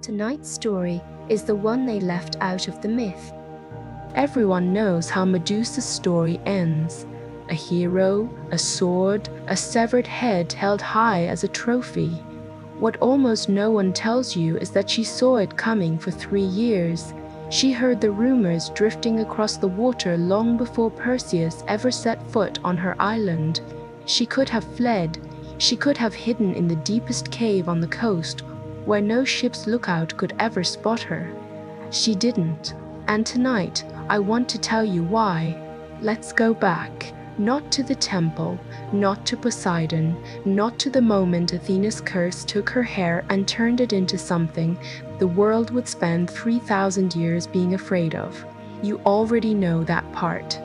Tonight's story is the one they left out of the myth. Everyone knows how Medusa's story ends. A hero, a sword, a severed head held high as a trophy. What almost no one tells you is that she saw it coming for 3 years. She heard the rumors drifting across the water long before Perseus ever set foot on her island. She could have fled. She could have hidden in the deepest cave on the coast, where no ship's lookout could ever spot her. She didn't. And tonight, I want to tell you why. Let's go back. Not to the temple, not to Poseidon, not to the moment Athena's curse took her hair and turned it into something the world would spend 3,000 years being afraid of. You already know that part.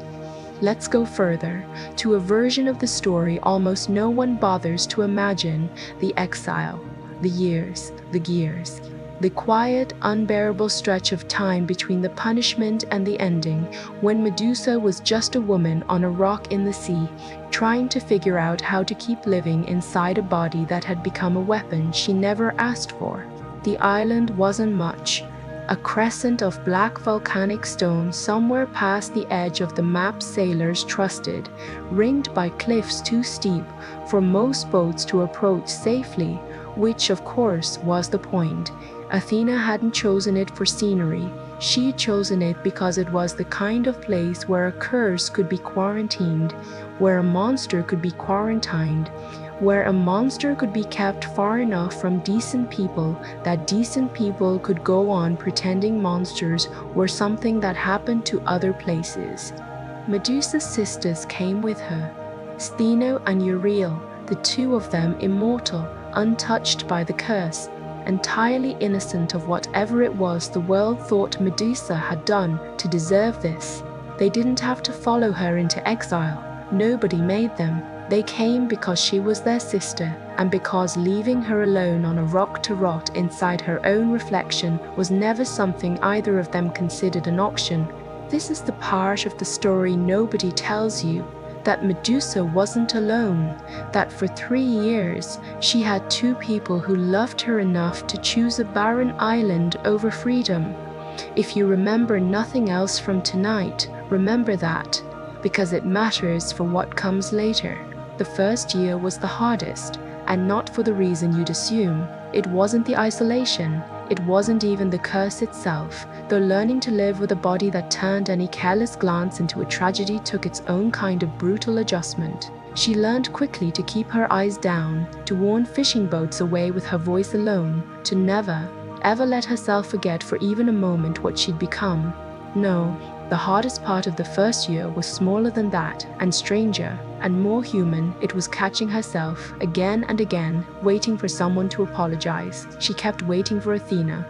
Let's go further, to a version of the story almost no one bothers to imagine: the exile, the years, the gears. The quiet, unbearable stretch of time between the punishment and the ending, when Medusa was just a woman on a rock in the sea, trying to figure out how to keep living inside a body that had become a weapon she never asked for. The island wasn't much. A crescent of black volcanic stone somewhere past the edge of the map sailors trusted, ringed by cliffs too steep for most boats to approach safely, which of course was the point. Athena hadn't chosen it for scenery. She'd chosen it because it was the kind of place where a curse could be quarantined, where a monster could be quarantined, where a monster could be kept far enough from decent people that decent people could go on pretending monsters were something that happened to other places. Medusa's sisters came with her, Stheno and Euryale, the two of them immortal, untouched by the curse, entirely innocent of whatever it was the world thought Medusa had done to deserve this. They didn't have to follow her into exile. Nobody made them. They came because she was their sister, and because leaving her alone on a rock to rot inside her own reflection was never something either of them considered an option. This is the part of the story nobody tells you. That Medusa wasn't alone, that for 3 years she had 2 people who loved her enough to choose a barren island over freedom. If you remember nothing else from tonight, remember that, because it matters for what comes later. The first year was the hardest, and not for the reason you'd assume. It wasn't the isolation. It wasn't even the curse itself, though learning to live with a body that turned any careless glance into a tragedy took its own kind of brutal adjustment. She learned quickly to keep her eyes down, to warn fishing boats away with her voice alone, to never, ever let herself forget for even a moment what she'd become. No, the hardest part of the first year was smaller than that, and stranger, and more human. It was catching herself, again and again, waiting for someone to apologize. She kept waiting for Athena.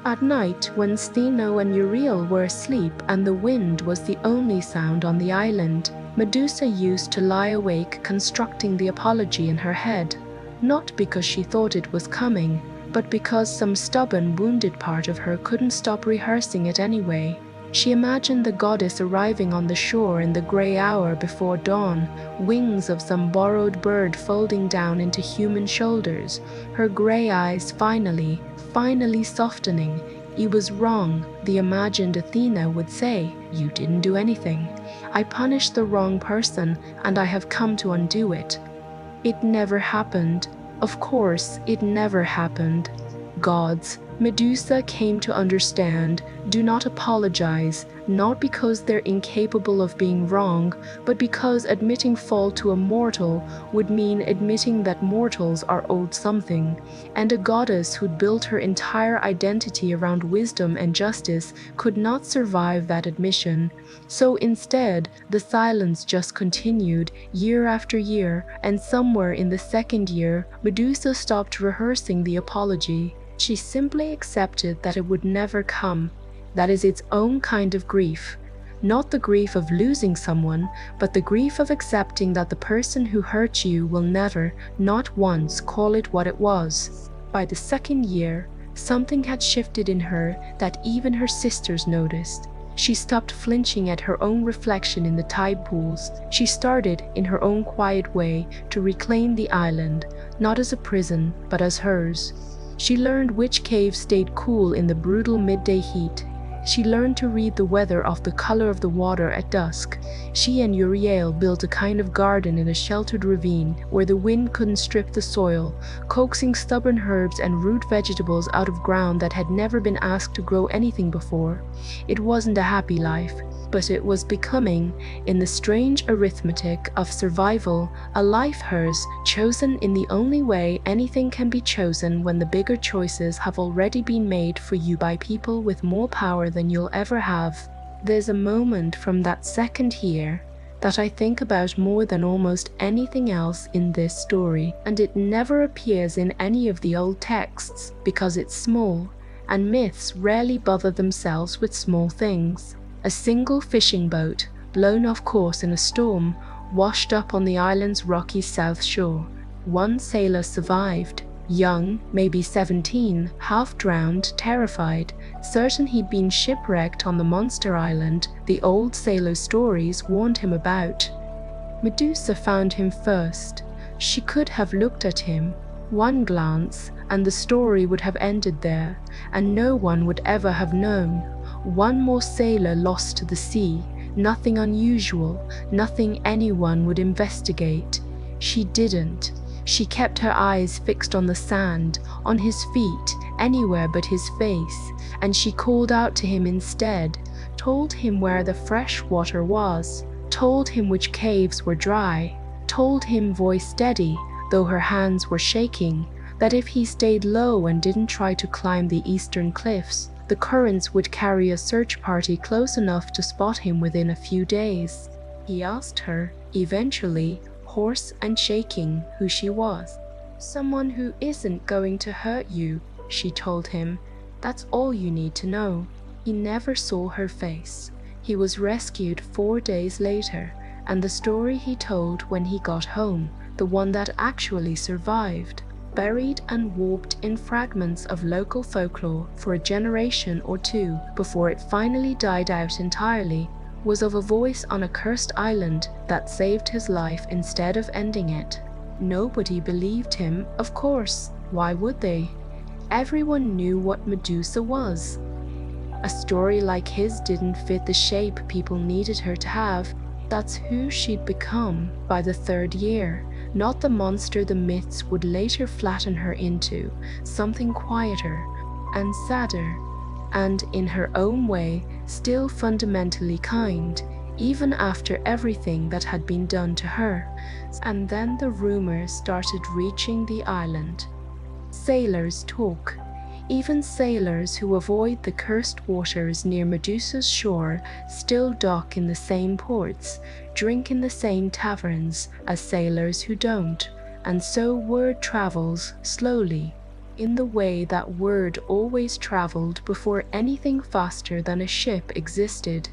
At night, when Stheno and Euryale were asleep and the wind was the only sound on the island, Medusa used to lie awake constructing the apology in her head. Not because she thought it was coming, but because some stubborn, wounded part of her couldn't stop rehearsing it anyway. She imagined the goddess arriving on the shore in the grey hour before dawn, wings of some borrowed bird folding down into human shoulders, her grey eyes finally softening. "It was wrong," the imagined Athena would say. "You didn't do anything. I punished the wrong person, and I have come to undo it." It never happened. Of course, it never happened. Gods, Medusa came to understand, do not apologize, not because they're incapable of being wrong, but because admitting fault to a mortal would mean admitting that mortals are owed something. And a goddess who'd built her entire identity around wisdom and justice could not survive that admission. So instead, the silence just continued, year after year, and somewhere in the second year, Medusa stopped rehearsing the apology. She simply accepted that it would never come. That is its own kind of grief. Not the grief of losing someone, but the grief of accepting that the person who hurt you will never, not once, call it what it was. By the second year, something had shifted in her that even her sisters noticed. She stopped flinching at her own reflection in the tide pools. She started, in her own quiet way, to reclaim the island, not as a prison, but as hers. She learned which caves stayed cool in the brutal midday heat. She learned to read the weather off the color of the water at dusk. She and Uriel built a kind of garden in a sheltered ravine where the wind couldn't strip the soil, coaxing stubborn herbs and root vegetables out of ground that had never been asked to grow anything before. It wasn't a happy life, but it was becoming, in the strange arithmetic of survival, a life hers, chosen in the only way anything can be chosen when the bigger choices have already been made for you by people with more power than you'll ever have. There's a moment from that second here that I think about more than almost anything else in this story, and it never appears in any of the old texts because it's small, and myths rarely bother themselves with small things. A single fishing boat, blown off course in a storm, washed up on the island's rocky south shore. One sailor survived, young, maybe 17, half drowned, terrified, certain he'd been shipwrecked on the monster island the old sailor stories warned him about. Medusa found him first. She could have looked at him, one glance, and the story would have ended there, and no one would ever have known. One more sailor lost to the sea, nothing unusual, nothing anyone would investigate. She didn't. She kept her eyes fixed on the sand, on his feet, anywhere but his face, and she called out to him instead, told him where the fresh water was, told him which caves were dry, told him, voice steady, though her hands were shaking, that if he stayed low and didn't try to climb the eastern cliffs, the currents would carry a search party close enough to spot him within a few days. He asked her, eventually, hoarse and shaking, who she was. "Someone who isn't going to hurt you," she told him. "That's all you need to know." He never saw her face. He was rescued 4 days later, and the story he told when he got home, the one that actually survived, buried and warped in fragments of local folklore for a generation or two before it finally died out entirely, was of a voice on a cursed island that saved his life instead of ending it. Nobody believed him, of course. Why would they? Everyone knew what Medusa was. A story like his didn't fit the shape people needed her to have. That's who she'd become by the 3rd year, not the monster the myths would later flatten her into, something quieter and sadder, and in her own way, still fundamentally kind, even after everything that had been done to her. And then the rumors started reaching the island. Sailors talk. Even sailors who avoid the cursed waters near Medusa's shore still dock in the same ports, drink in the same taverns as sailors who don't, and so word travels slowly, in the way that word always traveled before anything faster than a ship existed.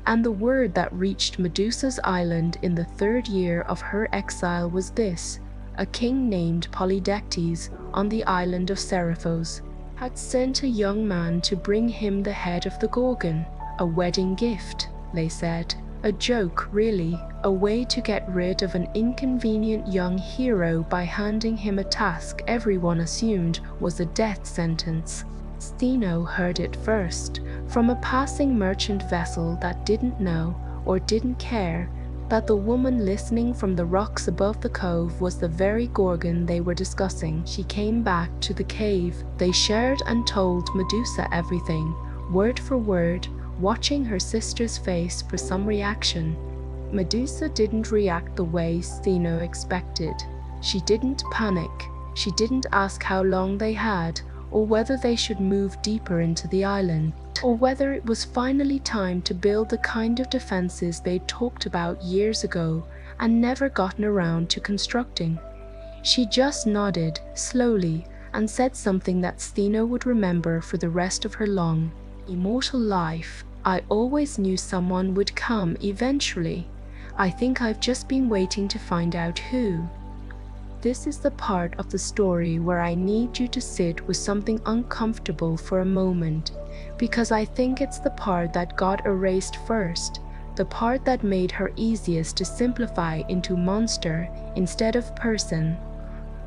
And the word that reached Medusa's island in the 3rd year of her exile was this: a king named Polydectes on the island of Seriphos had sent a young man to bring him the head of the Gorgon, a wedding gift, they said. A joke, really, a way to get rid of an inconvenient young hero by handing him a task everyone assumed was a death sentence. Stheno heard it first, from a passing merchant vessel that didn't know, or didn't care, that the woman listening from the rocks above the cove was the very Gorgon they were discussing. She came back to the cave. They shared and told Medusa everything, word for word, watching her sister's face for some reaction. Medusa didn't react the way Stheno expected. She didn't panic. She didn't ask how long they had, or whether they should move deeper into the island, or whether it was finally time to build the kind of defenses they'd talked about years ago and never gotten around to constructing. She just nodded, slowly, and said something that Stheno would remember for the rest of her long, immortal life. "I always knew someone would come eventually. I think I've just been waiting to find out who." This is the part of the story where I need you to sit with something uncomfortable for a moment, because I think it's the part that got erased first, the part that made her easiest to simplify into monster instead of person.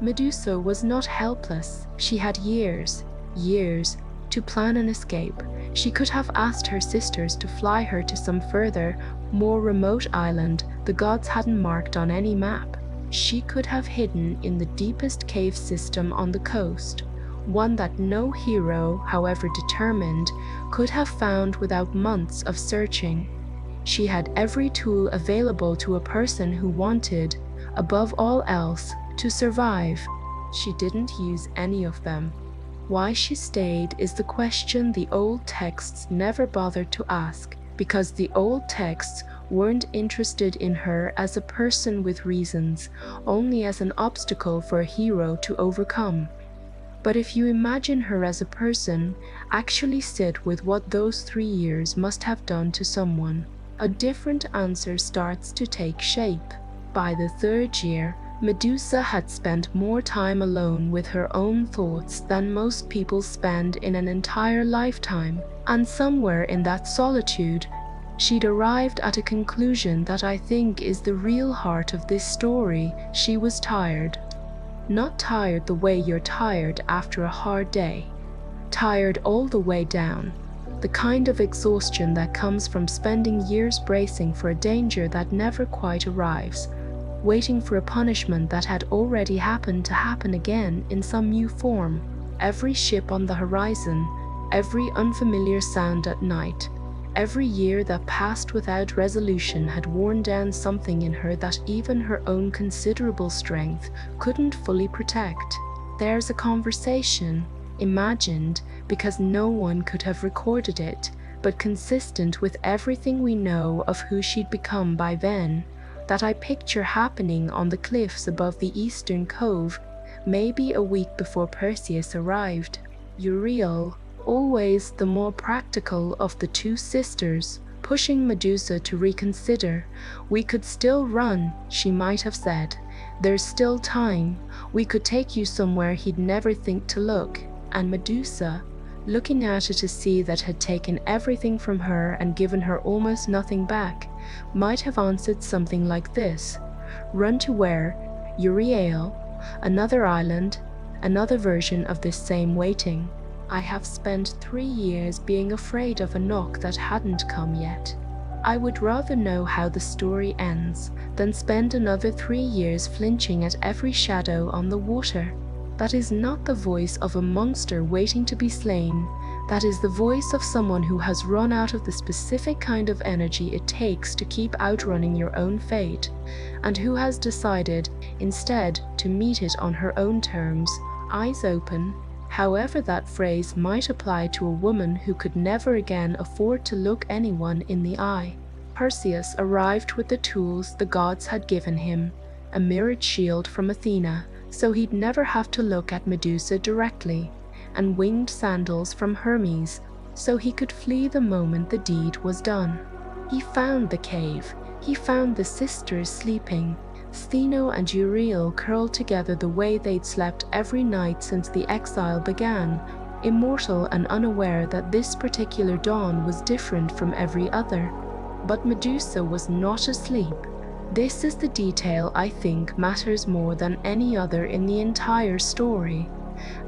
Medusa was not helpless. She had years, years, to plan an escape. She could have asked her sisters to fly her to some further, more remote island the gods hadn't marked on any map. She could have hidden in the deepest cave system on the coast, one that no hero, however determined, could have found without months of searching. She had every tool available to a person who wanted, above all else, to survive. She didn't use any of them. Why she stayed is the question the old texts never bothered to ask, because the old texts weren't interested in her as a person with reasons, only as an obstacle for a hero to overcome. But if you imagine her as a person, actually sit with what those 3 years must have done to someone, a different answer starts to take shape. By the 3rd year, Medusa had spent more time alone with her own thoughts than most people spend in an entire lifetime, and somewhere in that solitude, she'd arrived at a conclusion that I think is the real heart of this story. She was tired. Not tired the way you're tired after a hard day. Tired all the way down. The kind of exhaustion that comes from spending years bracing for a danger that never quite arrives, waiting for a punishment that had already happened to happen again in some new form. Every ship on the horizon, every unfamiliar sound at night, every year that passed without resolution had worn down something in her that even her own considerable strength couldn't fully protect. There's a conversation, imagined because no one could have recorded it, but consistent with everything we know of who she'd become by then, that I picture happening on the cliffs above the eastern cove, maybe a week before Perseus arrived. Uriel, always the more practical of the 2 sisters, pushing Medusa to reconsider. "We could still run," she might have said. "There's still time. We could take you somewhere he'd never think to look." And Medusa, looking at her to see that had taken everything from her and given her almost nothing back, might have answered something like this: "Run to where? Uriel, another island, another version of this same waiting. I have spent 3 years being afraid of a knock that hadn't come yet. I would rather know how the story ends than spend another 3 years flinching at every shadow on the water." That is not the voice of a monster waiting to be slain. That is the voice of someone who has run out of the specific kind of energy it takes to keep outrunning your own fate, and who has decided, instead, to meet it on her own terms, eyes open. However that phrase might apply to a woman who could never again afford to look anyone in the eye. Perseus arrived with the tools the gods had given him, a mirrored shield from Athena, so he'd never have to look at Medusa directly, and winged sandals from Hermes, so he could flee the moment the deed was done. He found the cave. He found the sisters sleeping, Stheno and Uriel curled together the way they'd slept every night since the exile began, immortal and unaware that this particular dawn was different from every other. But Medusa was not asleep. This is the detail I think matters more than any other in the entire story,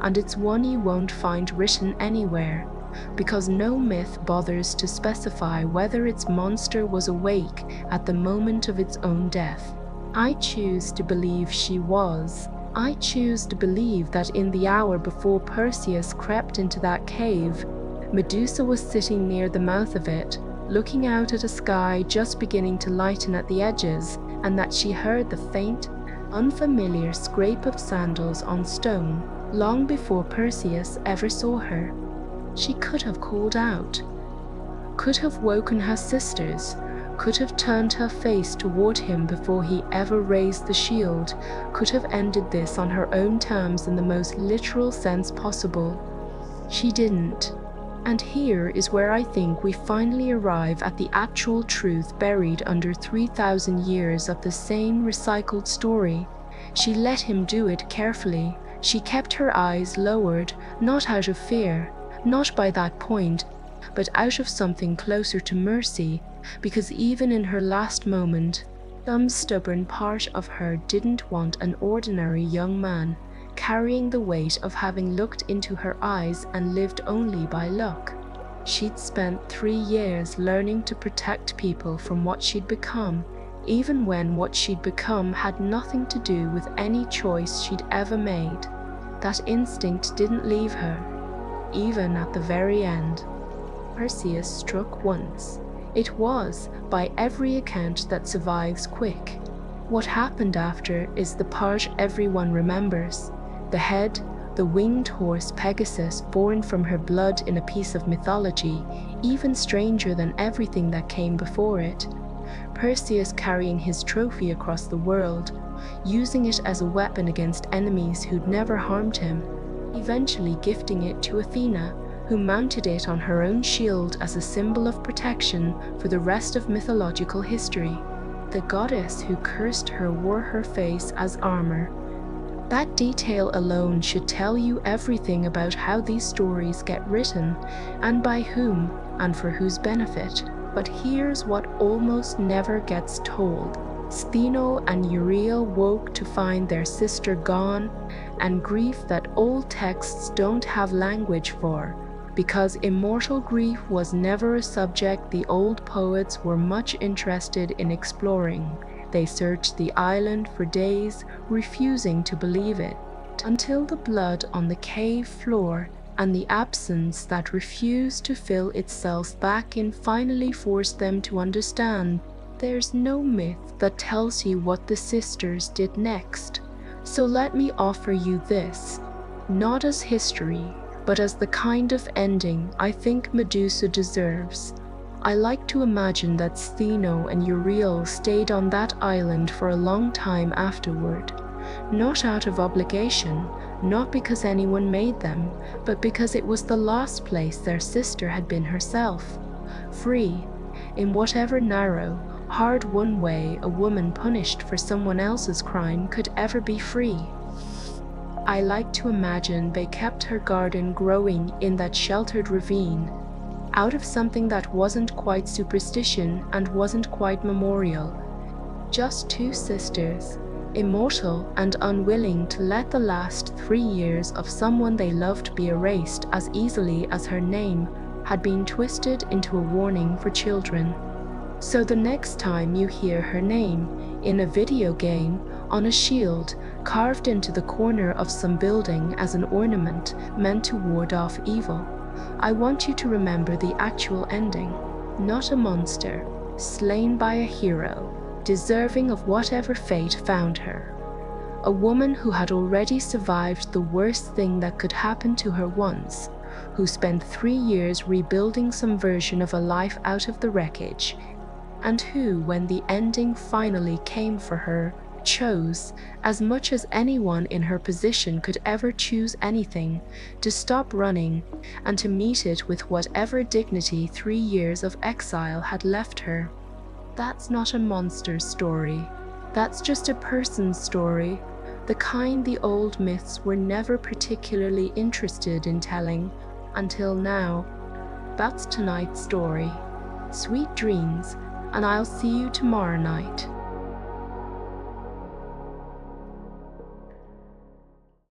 and it's one you won't find written anywhere, because no myth bothers to specify whether its monster was awake at the moment of its own death. I choose to believe she was. I choose to believe that in the hour before Perseus crept into that cave, Medusa was sitting near the mouth of it, looking out at a sky just beginning to lighten at the edges, and that she heard the faint, unfamiliar scrape of sandals on stone long before Perseus ever saw her. She could have called out, could have woken her sisters, could have turned her face toward him before he ever raised the shield, could have ended this on her own terms in the most literal sense possible. She didn't. And here is where I think we finally arrive at the actual truth buried under 3,000 years of the same recycled story. She let him do it carefully. She kept her eyes lowered, not out of fear, not by that point, but out of something closer to mercy, because even in her last moment, Some stubborn part of her didn't want an ordinary young man carrying the weight of having looked into her eyes and lived only by luck. She'd spent 3 years learning to protect people from what she'd become, even when what she'd become had nothing to do with any choice she'd ever made. That instinct didn't leave her, even at the very end. Perseus struck once. It was, by every account that survives, quick. What happened after is the part everyone remembers. The head, the winged horse Pegasus born from her blood in a piece of mythology, even stranger than everything that came before it. Perseus carrying his trophy across the world, using it as a weapon against enemies who'd never harmed him, eventually gifting it to Athena, who mounted it on her own shield as a symbol of protection for the rest of mythological history. The goddess who cursed her wore her face as armor. That detail alone should tell you everything about how these stories get written, and by whom, and for whose benefit. But here's what almost never gets told. Stheno and Uriel woke to find their sister gone, and grief that old texts don't have language for. Because immortal grief was never a subject the old poets were much interested in exploring. They searched the island for days, refusing to believe it, until the blood on the cave floor and the absence that refused to fill itself back in finally forced them to understand. There's no myth that tells you what the sisters did next. So let me offer you this, not as history, but as the kind of ending I think Medusa deserves. I like to imagine that Stheno and Uriel stayed on that island for a long time afterward, not out of obligation, not because anyone made them, but because it was the last place their sister had been herself. Free, in whatever narrow, hard-won way a woman punished for someone else's crime could ever be free. I like to imagine they kept her garden growing in that sheltered ravine, out of something that wasn't quite superstition and wasn't quite memorial. Just two sisters, immortal and unwilling to let the last 3 years of someone they loved be erased as easily as her name had been twisted into a warning for children. So the next time you hear her name, in a video game, on a shield, carved into the corner of some building as an ornament meant to ward off evil, I want you to remember the actual ending. Not a monster, slain by a hero, deserving of whatever fate found her. A woman who had already survived the worst thing that could happen to her once, who spent 3 years rebuilding some version of a life out of the wreckage, and who, when the ending finally came for her, chose, as much as anyone in her position could ever choose anything, to stop running and to meet it with whatever dignity 3 years of exile had left her. That's not a monster's story. That's just a person's story, the kind the old myths were never particularly interested in telling, until now. That's tonight's story. Sweet dreams, and I'll see you tomorrow night.